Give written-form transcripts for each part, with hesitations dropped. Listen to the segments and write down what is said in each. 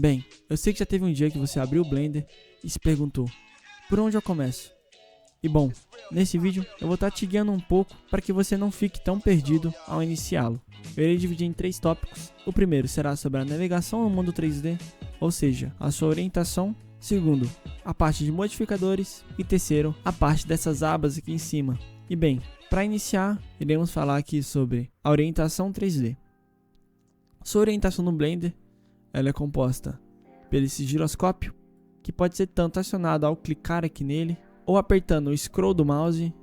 Bem, eu sei que já teve um dia que você abriu o Blender e se perguntou, por onde eu começo? E bom, nesse vídeo eu vou estar te guiando um pouco para que você não fique tão perdido ao iniciá-lo. Eu irei dividir em 3 tópicos. O primeiro será sobre a navegação no mundo 3D, ou seja, a sua orientação. Segundo, a parte de modificadores. E terceiro, a parte dessas abas aqui em cima. E bem, para iniciar, iremos falar aqui sobre a orientação 3D. Sua orientação no Blender, ela é composta pelo esse giroscópio, que pode ser tanto acionado ao clicar aqui nele, ou apertando o scroll do mouse,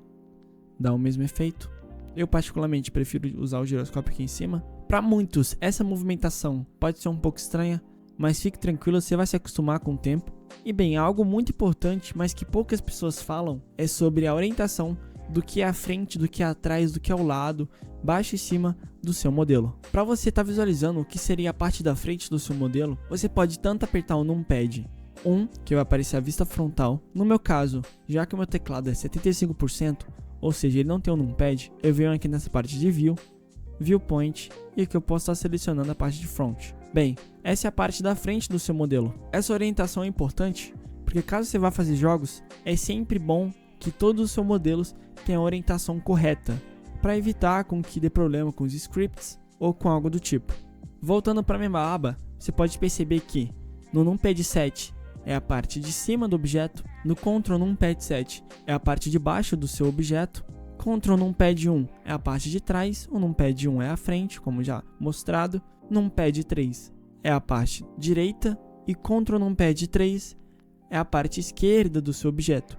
dá o mesmo efeito. Eu particularmente prefiro usar o giroscópio aqui em cima. Para muitos, essa movimentação pode ser um pouco estranha, mas fique tranquilo, você vai se acostumar com o tempo. E bem, algo muito importante, mas que poucas pessoas falam, é sobre a orientação do que é à frente, do que é atrás, do que é ao lado, baixo e cima do seu modelo. Para você estar visualizando o que seria a parte da frente do seu modelo, você pode tanto apertar o numpad 1, que vai aparecer a vista frontal. No meu caso, já que o meu teclado é 75%, ou seja, ele não tem um numpad, eu venho aqui nessa parte de View, Viewpoint, e aqui eu posso estar selecionando a parte de Front. Bem, essa é a parte da frente do seu modelo. Essa orientação é importante, porque caso você vá fazer jogos, é sempre bom que todos os seus modelos tenham a orientação correta, para evitar com que dê problema com os scripts ou com algo do tipo. Voltando para a mesma aba, você pode perceber que no numpad 7 é a parte de cima do objeto, no Ctrl numpad 7 é a parte de baixo do seu objeto, Ctrl numpad 1 é a parte de trás, o numpad 1 é a frente, como já mostrado, numpad 3 é a parte direita e Ctrl numpad 3 é a parte esquerda do seu objeto.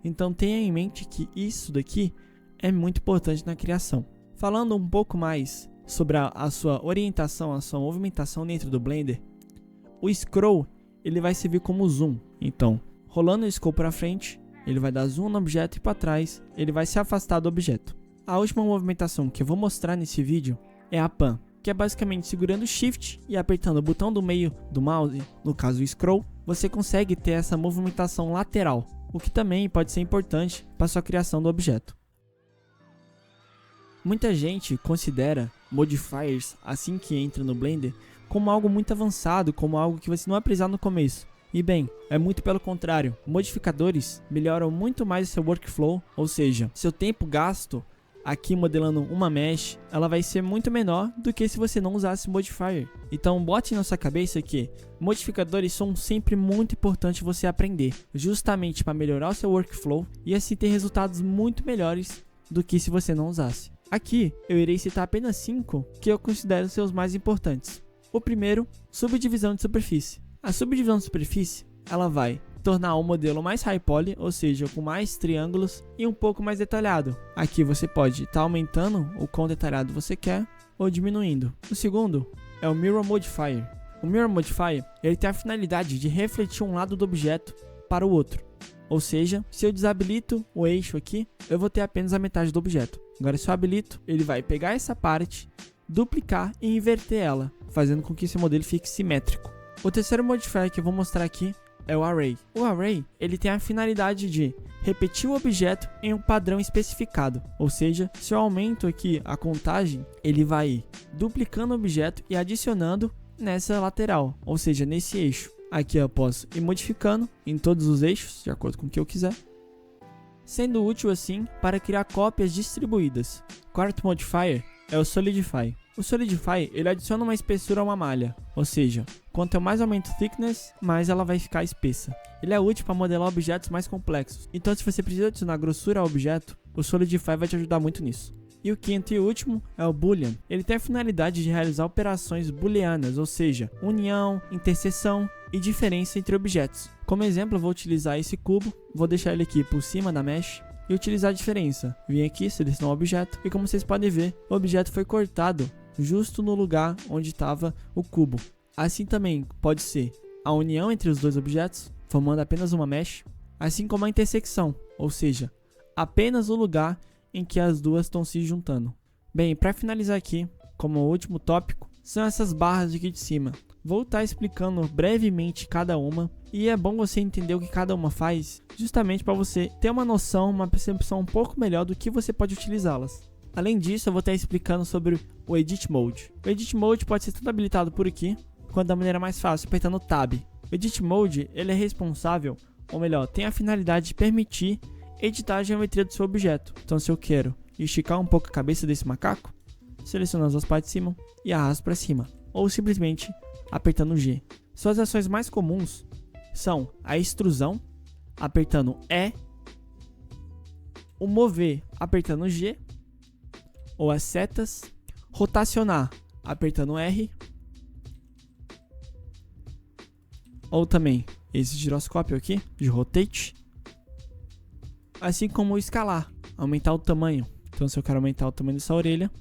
Então tenha em mente que isso daqui é muito importante na criação. Falando um pouco mais sobre a sua orientação, a sua movimentação dentro do Blender, o scroll ele vai servir como zoom. Então, rolando o scroll para frente, ele vai dar zoom no objeto e para trás, ele vai se afastar do objeto. A última movimentação que eu vou mostrar nesse vídeo é a pan, que é basicamente segurando o Shift e apertando o botão do meio do mouse, no caso o scroll, você consegue ter essa movimentação lateral, o que também pode ser importante para sua criação do objeto. Muita gente considera modifiers, assim que entra no Blender, como algo muito avançado, como algo que você não vai precisar no começo. E bem, é muito pelo contrário. Modificadores melhoram muito mais o seu workflow, ou seja, seu tempo gasto aqui modelando uma mesh, ela vai ser muito menor do que se você não usasse modifier. Então bote na sua cabeça que modificadores são sempre muito importantes você aprender, justamente para melhorar o seu workflow e assim ter resultados muito melhores do que se você não usasse. Aqui eu irei citar apenas 5 que eu considero ser os mais importantes. O primeiro, subdivisão de superfície. A subdivisão de superfície, ela vai tornar o modelo mais high poly, ou seja, com mais triângulos e um pouco mais detalhado. Aqui você pode estar aumentando o quão detalhado você quer ou diminuindo. O segundo é o Mirror Modifier. O Mirror Modifier, ele tem a finalidade de refletir um lado do objeto para o outro. Ou seja, se eu desabilito o eixo aqui, eu vou ter apenas a metade do objeto. Agora, se eu habilito, ele vai pegar essa parte, duplicar e inverter ela, fazendo com que esse modelo fique simétrico. O terceiro modifier que eu vou mostrar aqui é o Array. O Array, ele tem a finalidade de repetir o objeto em um padrão especificado. Ou seja, se eu aumento aqui a contagem, ele vai ir duplicando o objeto e adicionando nessa lateral, ou seja, nesse eixo. Aqui eu posso ir modificando em todos os eixos, de acordo com o que eu quiser, sendo útil assim para criar cópias distribuídas. O quarto modifier é o Solidify. O Solidify, ele adiciona uma espessura a uma malha, ou seja, quanto eu mais aumento o thickness, mais ela vai ficar espessa. Ele é útil para modelar objetos mais complexos, então se você precisa adicionar grossura ao objeto, o Solidify vai te ajudar muito nisso. E o quinto e último é o Boolean. Ele tem a finalidade de realizar operações booleanas, ou seja, união, interseção e diferença entre objetos. Como exemplo, eu vou utilizar esse cubo, vou deixar ele aqui por cima da mesh e utilizar a diferença. Vim aqui, selecionar o objeto e como vocês podem ver, o objeto foi cortado justo no lugar onde estava o cubo. Assim também pode ser a união entre os dois objetos, formando apenas uma mesh, assim como a intersecção, ou seja, apenas o lugar em que as duas estão se juntando. Bem, para finalizar aqui, como último tópico, são essas barras aqui de cima. Vou estar explicando brevemente cada uma e é bom você entender o que cada uma faz, justamente para você ter uma noção, uma percepção um pouco melhor do que você pode utilizá-las. Além disso, eu vou estar explicando sobre o Edit Mode. O Edit Mode pode ser tanto habilitado por aqui, quanto da maneira mais fácil, apertando Tab. O Edit Mode, ele é responsável, ou melhor, tem a finalidade de permitir editar a geometria do seu objeto. Então se eu quero esticar um pouco a cabeça desse macaco, seleciono as duas partes de cima e arrasto para cima, ou simplesmente apertando G. Suas ações mais comuns são a extrusão, apertando E, o mover, apertando G, ou as setas, rotacionar, apertando R, ou também esse giroscópio aqui, de Rotate, assim como o escalar, aumentar o tamanho. Então se eu quero aumentar o tamanho dessa orelha,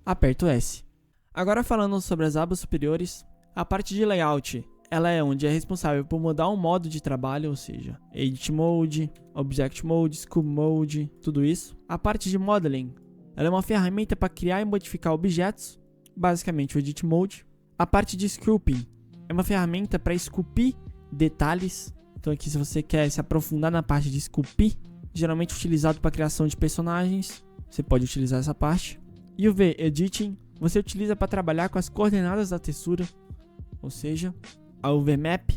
aperto S. Agora falando sobre as abas superiores, a parte de layout, ela é onde é responsável por mudar o modo de trabalho, ou seja, Edit Mode, Object Mode, Sculpt Mode, tudo isso. A parte de Modeling, ela é uma ferramenta para criar e modificar objetos, basicamente o Edit Mode. A parte de Sculpting é uma ferramenta para esculpir detalhes. Então aqui se você quer se aprofundar na parte de esculpir, geralmente utilizado para a criação de personagens, você pode utilizar essa parte. E o V Editing, você utiliza para trabalhar com as coordenadas da textura, ou seja, a UV Map.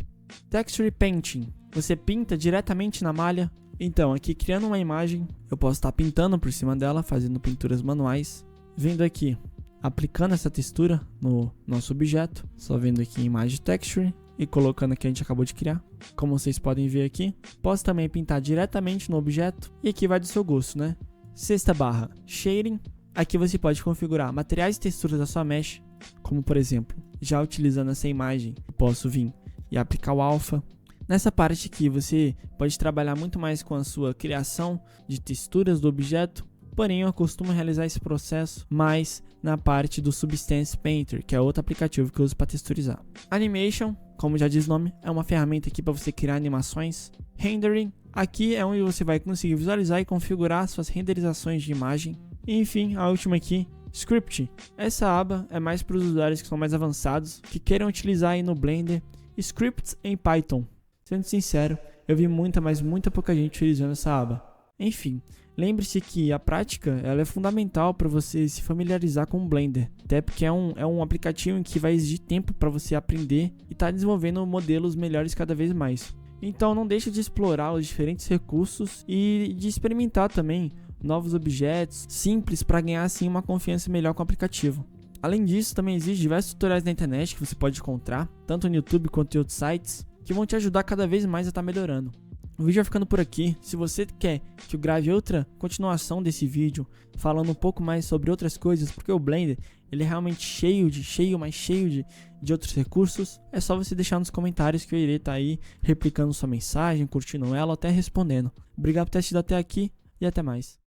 Texture Painting, você pinta diretamente na malha. Então aqui criando uma imagem, eu posso estar pintando por cima dela, fazendo pinturas manuais. Vindo aqui, aplicando essa textura no nosso objeto, só vendo aqui em Image Texture e colocando aqui que a gente acabou de criar. Como vocês podem ver aqui, posso também pintar diretamente no objeto e aqui vai do seu gosto, né? Sexta barra, Shading. Aqui você pode configurar materiais e texturas da sua mesh, como por exemplo, já utilizando essa imagem, eu posso vir e aplicar o alpha. Nessa parte aqui você pode trabalhar muito mais com a sua criação de texturas do objeto, porém eu costumo realizar esse processo mais na parte do Substance Painter, que é outro aplicativo que eu uso para texturizar. Animation, como já diz o nome, é uma ferramenta aqui para você criar animações. Rendering, aqui é onde você vai conseguir visualizar e configurar suas renderizações de imagem. E enfim, a última aqui, Script. Essa aba é mais para os usuários que são mais avançados, que queiram utilizar aí no Blender scripts em Python. Sendo sincero, eu vi muita pouca gente utilizando essa aba. Enfim, lembre-se que a prática ela é fundamental para você se familiarizar com o Blender, até porque é um aplicativo em que vai exigir tempo para você aprender e estar desenvolvendo modelos melhores cada vez mais. Então não deixe de explorar os diferentes recursos e de experimentar também novos objetos simples para ganhar assim uma confiança melhor com o aplicativo. Além disso, também existem diversos tutoriais na internet que você pode encontrar, tanto no YouTube quanto em outros sites, que vão te ajudar cada vez mais a estar melhorando. O vídeo vai ficando por aqui. Se você quer que eu grave outra continuação desse vídeo, falando um pouco mais sobre outras coisas, porque o Blender ele é realmente cheio de outros recursos, é só você deixar nos comentários que eu irei estar aí replicando sua mensagem, curtindo ela ou até respondendo. Obrigado por ter assistido até aqui e até mais.